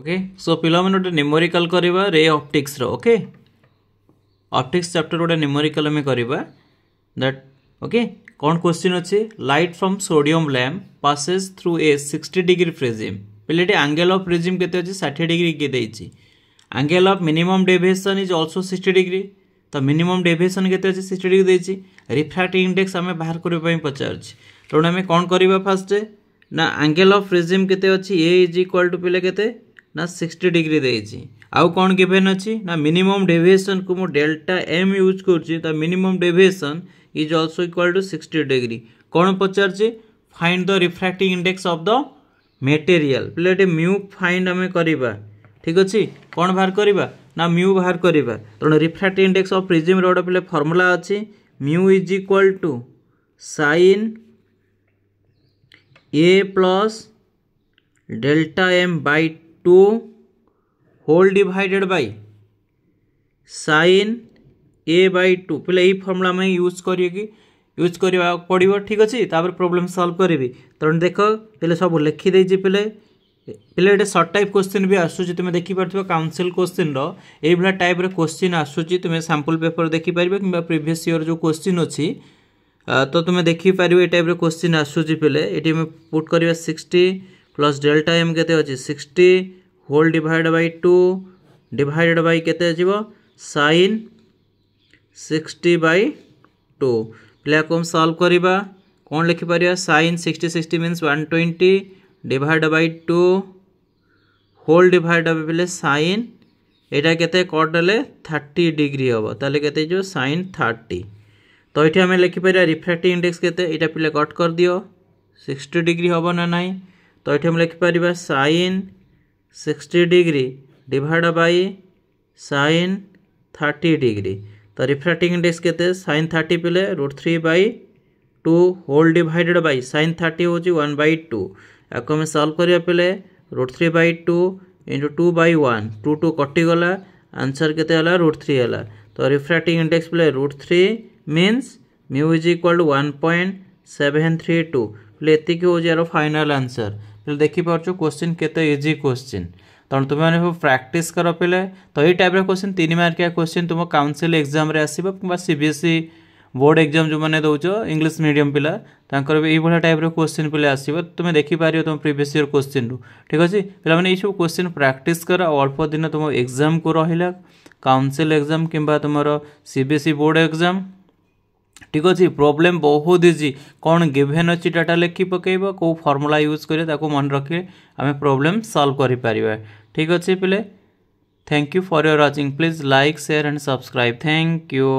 Okay so पिला माने गोटे न्यूमेरिकल करबा रे ऑप्टिक्स रो ओके ऑप्टिक्स चैप्टर गोटे न्यूमेरिकल में करबा दैट ओके कौन क्वेश्चन अच्छे light from sodium lamp passes through a 60 degree prism पहले एंगल ऑफ प्रिज्म केते अछि 60 डिग्री के देछि angle of minimum deviation is also 60 degree तो मिनिमम डेविएशन केते अछि 60 डिग्री देछि रिफ्रैक्टिव इंडेक्स हमें बाहर करबा पई पचारछि तो हमें कौन करबा फर्स्ट ना एंगल ऑफ प्रिज्म केते अछि ए इज इक्वल टू पहले केते ना 60 डिग्री देछि आउ कौन गिवन अछि ना मिनिमम डेविएशन को मु डेल्टा एम यूज करछि तो minimum deviation is also equal to 60 degree कौन पचारछि find the refractive index of the material plate mu find हमें करबा ठीक अछि कौन बाहर करबा ना म्यू बाहर करबा तो रिफ्रैक्टिव इंडेक्स ऑफ प्रिज्म रोड पहले फार्मूला अछि mu is equal to sin a plus delta m by 2 whole divided by sin a by 2 पहले यही फार्मूला में यूज करवा पड़ो ठीक अच्छे तापर प्रॉब्लम सॉल्व करी तो देख पहले सब लिखी देछि पहले पहले सर्ट टाइप क्वेश्चन भी आसूँ तुम देखिपे काउंसिल क्वेश्चन रो टाइप क्वेश्चन आसूँ तुम सैंपल पेपर देखिपार कि प्रीवियस ईयर जो क्वेश्चन अच्छी तो तुम देखिपार ये टाइप क्वेश्चन आसूँ पहले ये पुट करवा 60 प्लस डेल्टा एम केते अछि 60 whole divide by 2 divided by केते जीवो sin 60 बाय 2 प्ले को हम सॉल्व करबा कौन लिखि परिया sin 60 means 120 divide by 2 whole divide by पहले sin एटा केते कट देले 30 डिग्री हबो ताले केते जो sin 30 तो ये आम लिखिपर रिफ्रैक्टिव इंडेक्स केते एटा पहले कट कर दियो 60 डिग्री हबो ना नहीं तो ये लिखिपर sin 60 degree divide by sin 30 degree तो रिफ्रैक्टिव इंडेक्स केते sin 30 पहले √3/2 होल डिवाइडेड बाय sin 30 होची 1/2 याको हम सॉल्व करिया पहले √3/2 * 2/1 2 2 कटि गला आंसर केते हला √3 हला तो रिफ्रैक्टिव इंडेक्स पहले √3 means mu is equal to 1.732 पहले एति के हो यार फाइनल आंसर पहले देखि पारछो क्वेश्चन केते इजी क्वेश्चन तो तुम मैंने प्रैक्टिस कर पहले तो ये टाइप क्वेश्चन 3 मार्किया क्वेश्चन तुम काउंसिल एग्जाम रे आसीबो कि सीबीएसई बोर्ड एग्जाम जो मैंने दौचो इंग्लिश मीडियम पिला तांकर भी ये टाइप क्वेश्चन पहले आसीबो तुम देखि पारियो तुम प्रीवियस ईयर क्वेश्चन रु ठीक अछि पिला माने ई सब क्वेश्चन प्रैक्टिस कर अल्प दिन तुम एग्जाम को रहिला काउंसिल एग्जाम किंबा तुमरो सीबीएसई बोर्ड एग्जाम ठीक अच्छे प्रॉब्लम बहुत इजी कौन गिवेन अच्छी डाटा लिखि पकेब कौ फॉर्मूला यूज करें ताको मन रखे आम प्रॉब्लम सॉल्व करि परिबा ठीक अच्छे पिले thank you for your watching please like share and subscribe thank you.